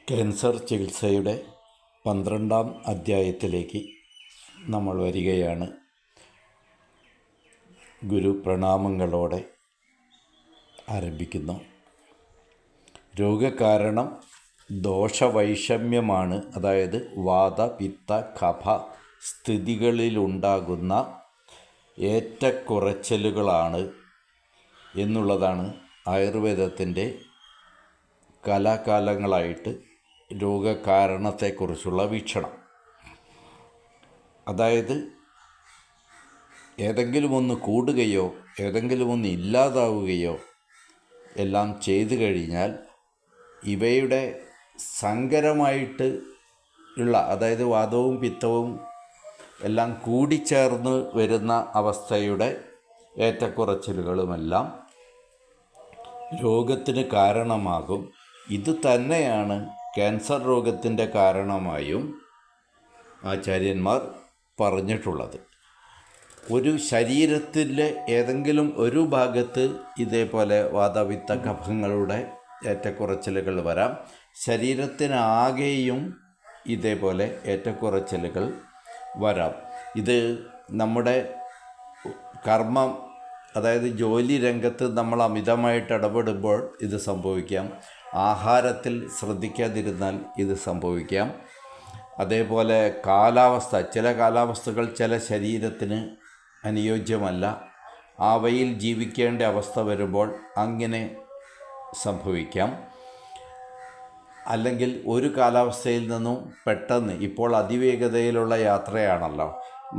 Cancer ചികിത്സയുടെ 12-ാം അധ്യായത്തിലേക്ക് നമ്മൾ വരികയാണ്. ഗുരു പ്രണാമങ്ങളോടെ ആരംഭിക്കുന്നു. രോഗകാരണം ദോഷവൈഷമ്യമാണ്. അതായത് വാത, പിത്ത, കഫ സ്ഥിതികളിലുണ്ടാകുന്ന ഏറ്റക്കുറച്ചിലുകളാണ് എന്നുള്ളതാണ് ആയുർവേദത്തിൻ്റെ കാലാകാലങ്ങളായിട്ട് രോഗകാരണത്തെക്കുറിച്ചുള്ള വീക്ഷണം. അതായത് ഏതെങ്കിലും ഒന്ന് കൂടുകയോ ഏതെങ്കിലും ഒന്ന് ഇല്ലാതാവുകയോ എല്ലാം ചെയ്തു കഴിഞ്ഞാൽ ഇവയുടെ സങ്കരമായിട്ട് ഉള്ള, അതായത് വാതവും പിത്തവും എല്ലാം കൂടിച്ചേർന്ന് വരുന്ന അവസ്ഥയുടെ ഏറ്റക്കുറച്ചിലുകളുമെല്ലാം രോഗത്തിന് കാരണമാകും. ഇത് തന്നെയാണ് ക്യാൻസർ രോഗത്തിൻ്റെ കാരണമായും ആചാര്യന്മാർ പറഞ്ഞിട്ടുള്ളത്. ഒരു ശരീരത്തിൻ്റെ ഏതെങ്കിലും ഒരു ഭാഗത്ത് ഇതേപോലെ വാതപിത്ത കഫങ്ങളുടെ ഏറ്റക്കുറച്ചിലുകൾ വരാം. ശരീരത്തിനാകെയും ഇതേപോലെ ഏറ്റക്കുറച്ചിലുകൾ വരാം. ഇത് നമ്മുടെ കർമ്മം, അതായത് ജോലി രംഗത്ത് നമ്മൾ അമിതമായിട്ട് ഇടപെടുമ്പോൾ ഇത് സംഭവിക്കാം. ആഹാരത്തിൽ ശ്രദ്ധിക്കാതിരുന്നാൽ ഇത് സംഭവിക്കാം. അതേപോലെ കാലാവസ്ഥ, ചില കാലാവസ്ഥകൾ ചില ശരീരത്തിന് അനുയോജ്യമല്ല. അവയിൽ ജീവിക്കേണ്ട അവസ്ഥ വരുമ്പോൾ അങ്ങനെ സംഭവിക്കാം. അല്ലെങ്കിൽ ഒരു കാലാവസ്ഥയിൽ നിന്നും പെട്ടെന്ന്, ഇപ്പോൾ അതിവേഗതയിലുള്ള യാത്രയാണല്ലോ,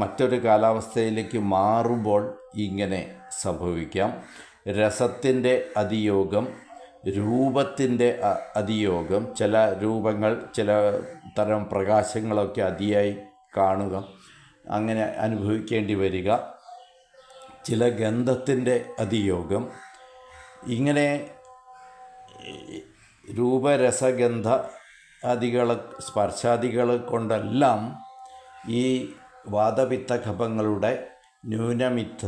മറ്റൊരു കാലാവസ്ഥയിലേക്ക് മാറുമ്പോൾ ഇങ്ങനെ സംഭവിക്കാം. രസത്തിൻ്റെ അതിയോഗം, രൂപത്തിൻ്റെ അതിയോഗം, ചില രൂപങ്ങൾ ചില തരം പ്രകാശങ്ങളൊക്കെ അതിയായി കാണുക, അങ്ങനെ അനുഭവിക്കേണ്ടി വരിക, ചില ഗന്ധത്തിൻ്റെ അതിയോഗം, ഇങ്ങനെ രൂപരസഗന്ധ ആദികളെ സ്പർശാദികൾ കൊണ്ടെല്ലാം ഈ വാതപിത്ത കഫങ്ങളുടെ ന്യൂനമിത്ത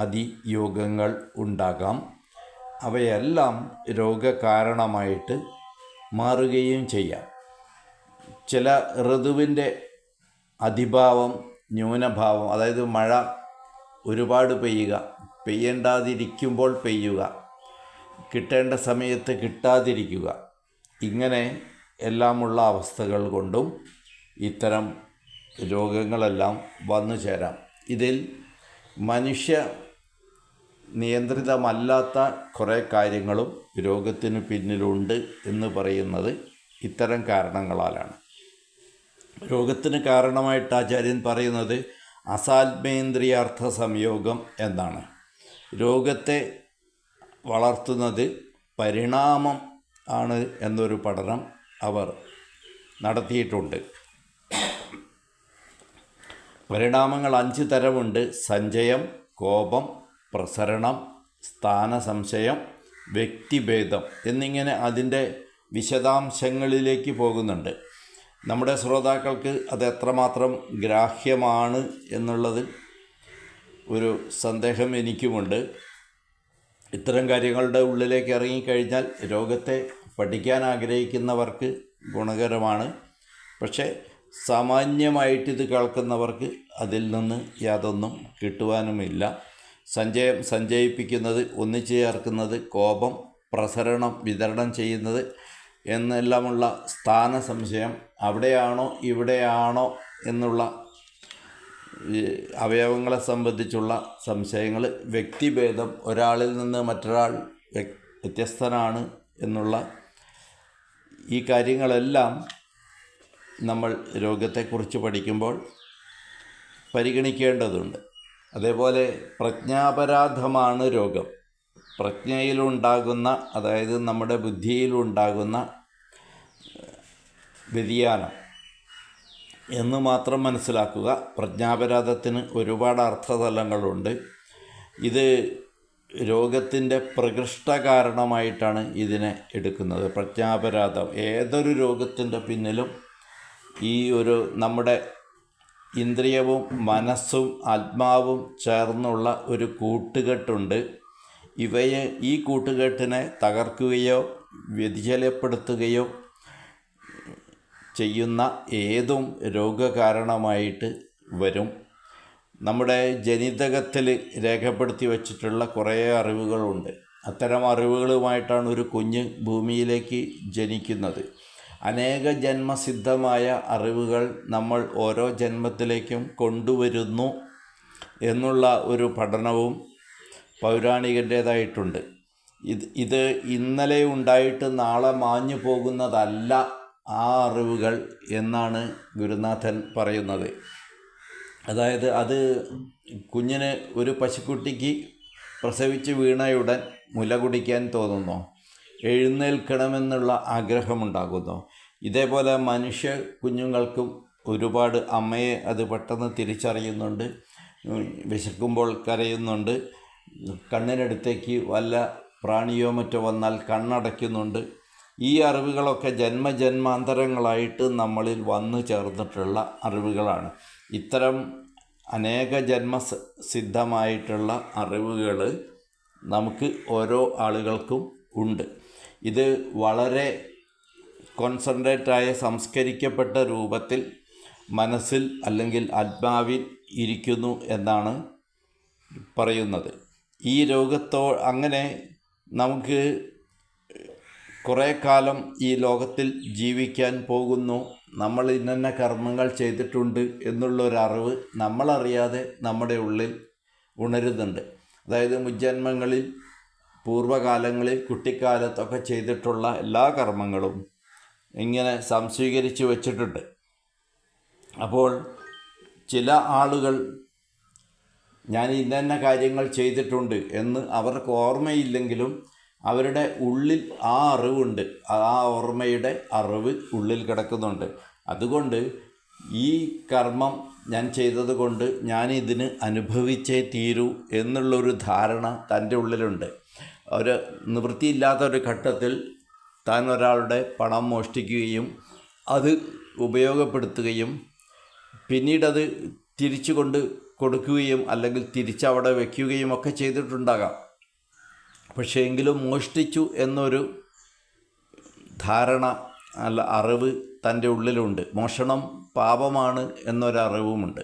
അതിയോഗങ്ങൾ ഉണ്ടാകാം. അവയെല്ലാം രോഗകാരണമായിട്ട് മാറുകയും ചെയ്യാം. ചില ഋതുവിൻ്റെ അതിഭാവം, ന്യൂനഭാവം, അതായത് മഴ ഒരുപാട് പെയ്യുക, പെയ്യേണ്ടാതിരിക്കുമ്പോൾ പെയ്യുക, കിട്ടേണ്ട സമയത്ത് കിട്ടാതിരിക്കുക, ഇങ്ങനെ എല്ലാമുള്ള അവസ്ഥകൾ കൊണ്ടും ഇത്തരം രോഗങ്ങളെല്ലാം വന്നു ചേരാം. ഇതിൽ മനുഷ്യ നിയന്ത്രിതമല്ലാത്ത കുറേ കാര്യങ്ങളും രോഗത്തിന് പിന്നിലുണ്ട് എന്ന് പറയുന്നത് ഇത്തരം കാരണങ്ങളാലാണ്. രോഗത്തിന് കാരണമായിട്ട് ആചാര്യൻ പറയുന്നത് അസാത്മേന്ദ്രിയാർത്ഥ സംയോഗം എന്നാണ്. രോഗത്തെ വളർത്തുന്നത് പരിണാമം ആണ് എന്നൊരു പഠനം അവർ നടത്തിയിട്ടുണ്ട്. പരിണാമങ്ങൾ 5 തരമുണ്ട്. സഞ്ചയം, കോപം, പ്രസരണം, സ്ഥാനസംശയം, വ്യക്തിഭേദം എന്നിങ്ങനെ അതിൻ്റെ വിശദാംശങ്ങളിലേക്ക് പോകുന്നുണ്ട്. നമ്മുടെ ശ്രോതാക്കൾക്ക് അത് എത്രമാത്രം ഗ്രാഹ്യമാണ് എന്നുള്ളതിൽ ഒരു സന്ദേഹം എനിക്കുമുണ്ട്. ഇത്തരം കാര്യങ്ങളുടെ ഉള്ളിലേക്ക് ഇറങ്ങിക്കഴിഞ്ഞാൽ രോഗത്തെ പഠിക്കാൻ ആഗ്രഹിക്കുന്നവർക്ക് ഗുണകരമാണ്. പക്ഷേ സാമാന്യമായിട്ടിത് കേൾക്കുന്നവർക്ക് അതിൽ നിന്ന് യാതൊന്നും കിട്ടുവാനുമില്ല. സഞ്ചയിപ്പിക്കുന്നത്, ഒന്നിച്ചു ചേർക്കുന്നത്, കോപം, പ്രസരണം, വിതരണം ചെയ്യുന്നത് എന്നെല്ലാമുള്ള സ്ഥാനസംശയം, അവിടെയാണോ ഇവിടെയാണോ എന്നുള്ള അവയവങ്ങളെ സംബന്ധിച്ചുള്ള സംശയങ്ങൾ, വ്യക്തിഭേദം, ഒരാളിൽ നിന്ന് മറ്റൊരാൾ വ്യത്യസ്തനാണ് എന്നുള്ള ഈ കാര്യങ്ങളെല്ലാം നമ്മൾ രോഗത്തെക്കുറിച്ച് പഠിക്കുമ്പോൾ പരിഗണിക്കേണ്ടതുണ്ട്. അതേപോലെ പ്രജ്ഞാപരാധമാണ് രോഗം. പ്രജ്ഞയിലുണ്ടാകുന്ന, അതായത് നമ്മുടെ ബുദ്ധിയിലുണ്ടാകുന്ന വ്യതിയാനം എന്ന് മാത്രം മനസ്സിലാക്കുക. പ്രജ്ഞാപരാധത്തിന് ഒരുപാട് അർത്ഥതലങ്ങളുണ്ട്. ഇത് രോഗത്തിൻ്റെ പ്രകൃഷ്ട കാരണമായിട്ടാണ് ഇതിനെ എടുക്കുന്നത്. പ്രജ്ഞാപരാധം ഏതൊരു രോഗത്തിൻ്റെ പിന്നിലും ഈ ഒരു നമ്മുടെ ഇന്ദ്രിയവും മനസ്സും ആത്മാവും ചേർന്നുള്ള ഒരു കൂട്ടുകെട്ടുണ്ട്. ഈ കൂട്ടുകെട്ടിനെ തകർക്കുകയോ വ്യതിചലപ്പെടുത്തുകയോ ചെയ്യുന്ന ഏതും രോഗകാരണമായിട്ട് വരും. നമ്മുടെ ജനിതകത്തിൽ രേഖപ്പെടുത്തി വച്ചിട്ടുള്ള കുറേ അറിവുകളുണ്ട്. അത്തരം അറിവുകളുമായിട്ടാണ് ഒരു കുഞ്ഞ് ഭൂമിയിലേക്ക് ജനിക്കുന്നത്. അനേക ജന്മസിദ്ധമായ അറിവുകൾ നമ്മൾ ഓരോ ജന്മത്തിലേക്കും കൊണ്ടുവരുന്നു എന്നുള്ള ഒരു പഠനവും പൗരാണികൻ്റേതായിട്ടുണ്ട്. ഇത് ഇന്നലെ ഉണ്ടായിട്ട് നാളെ മാഞ്ഞു പോകുന്നതല്ല ആ അറിവുകൾ എന്നാണ് ഗുരുനാഥൻ പറയുന്നത്. അതായത് അത് കുഞ്ഞിന് ഒരു പശുക്കുട്ടിക്ക് പ്രസവിച്ച് വീണയുടൻ മുല കുടിക്കാൻ തോന്നുന്നു, എഴുന്നേൽക്കണമെന്നുള്ള ആഗ്രഹമുണ്ടാകുന്നു. ഇതേപോലെ മനുഷ്യ കുഞ്ഞുങ്ങൾക്കും ഒരുപാട് അമ്മയെ അത് പെട്ടെന്ന് തിരിച്ചറിയുന്നുണ്ട്. വിശക്കുമ്പോൾ കരയുന്നുണ്ട്, കണ്ണിനടുത്തേക്ക് വല്ല പ്രാണിയോ മറ്റോ വന്നാൽ കണ്ണടയ്ക്കുന്നുണ്ട്. ഈ അറിവുകളൊക്കെ ജന്മജന്മാന്തരങ്ങളായിട്ട് നമ്മളിൽ വന്നു ചേർന്നിട്ടുള്ള അറിവുകളാണ്. ഇത്തരം അനേക ജന്മസിദ്ധമായിട്ടുള്ള അറിവുകൾ നമുക്ക് ഓരോ ആളുകൾക്കും ഉണ്ട്. ഇത് വളരെ കോൺസെൻട്രേറ്റായ സംസ്കരിക്കപ്പെട്ട രൂപത്തിൽ മനസ്സിൽ അല്ലെങ്കിൽ ആത്മാവിൽ ഇരിക്കുന്നു എന്നാണ് പറയുന്നത്. ഈ അങ്ങനെ നമുക്ക് കുറേ കാലം ഈ ലോകത്തിൽ ജീവിക്കാൻ പോകുന്നു, നമ്മൾ ഇന്ന കർമ്മങ്ങൾ ചെയ്തിട്ടുണ്ട് എന്നുള്ളൊരറിവ് നമ്മളറിയാതെ നമ്മുടെ ഉള്ളിൽ ഉണരുന്നുണ്ട്. അതായത് മുജ്ജന്മങ്ങളിൽ പൂർവ്വകാലങ്ങളിൽ കുട്ടിക്കാലത്തൊക്കെ ചെയ്തിട്ടുള്ള എല്ലാ കർമ്മങ്ങളും ഇങ്ങനെ സംസ്വീകരിച്ച് വച്ചിട്ടുണ്ട്. അപ്പോൾ ചില ആളുകൾ ഞാൻ ഇന്ന കാര്യങ്ങൾ ചെയ്തിട്ടുണ്ട് എന്ന് അവർക്ക് ഓർമ്മയില്ലെങ്കിലും അവരുടെ ഉള്ളിൽ ആ അറിവുണ്ട്, ആ ഓർമ്മയുടെ അറിവ് ഉള്ളിൽ കിടക്കുന്നുണ്ട്. അതുകൊണ്ട് ഈ കർമ്മം ഞാൻ ചെയ്തത് കൊണ്ട് ഞാനിതിന് അനുഭവിച്ചേ തീരൂ എന്നുള്ളൊരു ധാരണ തൻ്റെ ഉള്ളിലുണ്ട്. ഒരു നിവൃത്തിയില്ലാത്തൊരു ഘട്ടത്തിൽ താൻ ഒരാളുടെ പണം മോഷ്ടിക്കുകയും അത് ഉപയോഗപ്പെടുത്തുകയും പിന്നീടത് തിരിച്ചു കൊടുക്കുകയും അല്ലെങ്കിൽ തിരിച്ചവിടെ വയ്ക്കുകയും ഒക്കെ ചെയ്തിട്ടുണ്ടാകാം. പക്ഷേ എങ്കിലും മോഷ്ടിച്ചു എന്നൊരു ധാരണ അറിവ് തൻ്റെ ഉള്ളിലുണ്ട്. മോഷണം പാപമാണ് എന്നൊരറിവുമുണ്ട്.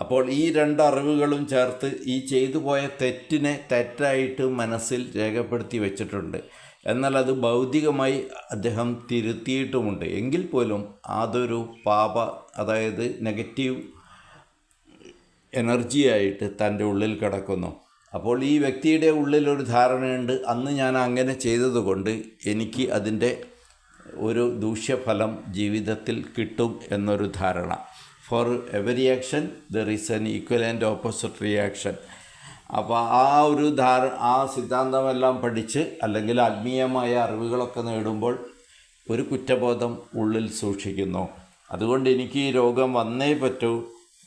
അപ്പോൾ ഈ രണ്ട് അറിവുകളും ചേർത്ത് ഈ ചെയ്തു പോയ തെറ്റിനെ തെറ്റായിട്ട് മനസ്സിൽ രേഖപ്പെടുത്തി വച്ചിട്ടുണ്ട്. എന്നാൽ അത് ഭൗതികമായി അദ്ദേഹം തിരുത്തിയിട്ടുമുണ്ട്. എങ്കിൽ പോലും അതൊരു അതായത് നെഗറ്റീവ് എനർജിയായിട്ട് തൻ്റെ ഉള്ളിൽ കിടക്കുന്നു. അപ്പോൾ ഈ വ്യക്തിയുടെ ഉള്ളിലൊരു ധാരണയുണ്ട്, അന്ന് ഞാൻ അങ്ങനെ ചെയ്തതുകൊണ്ട് എനിക്ക് അതിൻ്റെ ഒരു ദൂഷ്യഫലം ജീവിതത്തിൽ കിട്ടും എന്നൊരു ധാരണ. For every action there is N equal and opposite reaction. അപ്പോൾ ആ സിദ്ധാന്തമെല്ലാം പഠിച്ച് അല്ലെങ്കിൽ ആത്മീയമായ അറിവുകളൊക്കെ നേടുമ്പോൾ ഒരു കുറ്റബോധം ഉള്ളിൽ സൂക്ഷിക്കുന്നു. അതുകൊണ്ട് എനിക്ക് ഈ രോഗം വന്നേ പറ്റൂ,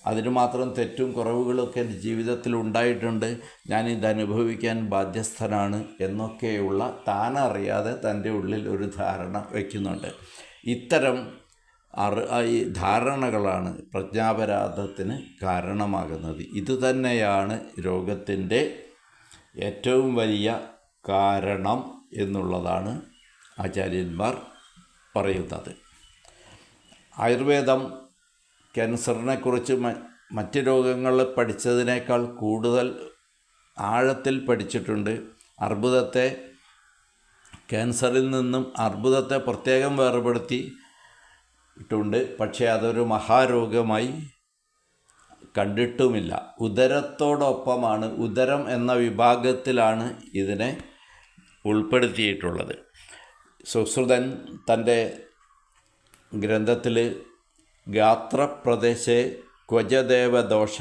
അതിന് മാത്രം തെറ്റും കുറവുകളൊക്കെ എൻ്റെ ജീവിതത്തിൽ ഉണ്ടായിട്ടുണ്ട്, ഞാനിത് അനുഭവിക്കാൻ ബാധ്യസ്ഥനാണ് എന്നൊക്കെയുള്ള താനറിയാതെ തൻ്റെ ഉള്ളിൽ ഒരു ധാരണ വയ്ക്കുന്നുണ്ട്. ഇത്തരം ഈ ധാരണകളാണ് പ്രജ്ഞാപരാധത്തിന് കാരണമാകുന്നത്. ഇതുതന്നെയാണ് രോഗത്തിൻ്റെ ഏറ്റവും വലിയ കാരണം എന്നുള്ളതാണ് ആചാര്യന്മാർ പറയുന്നത്. ആയുർവേദം ക്യാൻസറിനെക്കുറിച്ച് മറ്റ് രോഗങ്ങൾ പഠിച്ചതിനേക്കാൾ കൂടുതൽ ആഴത്തിൽ പഠിച്ചിട്ടുണ്ട്. ക്യാൻസറിൽ നിന്നും അർബുദത്തെ പ്രത്യേകം വേർപെടുത്തിയിട്ടുണ്ട്. പക്ഷേ അതൊരു മഹാരോഗമായി കണ്ടിട്ടുമില്ല. ഉദരത്തോടൊപ്പമാണ്, ഉദരം എന്ന വിഭാഗത്തിലാണ് ഇതിനെ ഉൾപ്പെടുത്തിയിട്ടുള്ളത്. സുശ്രുതൻ തൻ്റെ ഗ്രന്ഥത്തിൽ ഗാത്രപ്രദേശേ ക്വചദേവദോഷ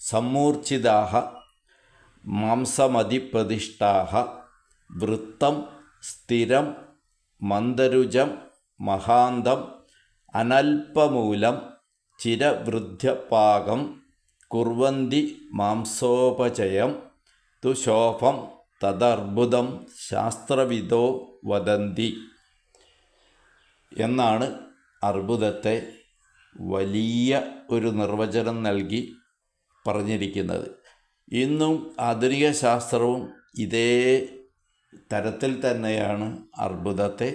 സമ്മൂർച്ഛിതാഹ മാംസമതിപ്രതിഷ്ഠാഹ വൃത്തം സ്ഥിരം മന്ദരുജം മഹാന്തം അനൽപമൂലം ചിരവൃദ്ധ്യപാകം കുർവന്തി മാംസോപചയം തു ശോഭം തദർബുദം ശാസ്ത്രവിദോ വദന്തി എന്നാണ് അർബുദത്തെ വലിയ ഒരു നിർവചനം നൽകി പറഞ്ഞിരിക്കുന്നത്. ഇന്നും ആധുനിക ശാസ്ത്രവും ഇതേ തരത്തിൽ തന്നെയാണ് അർബുദത്തെ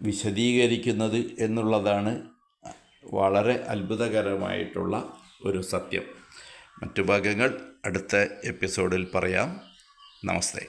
വിശദീകരിക്കുന്നത് എന്നുള്ളതാണ് വളരെ അത്ഭുതകരമായിട്ടുള്ള ഒരു സത്യം. മറ്റു ഭാഗങ്ങൾ അടുത്ത എപ്പിസോഡിൽ പറയാം. നമസ്തേ.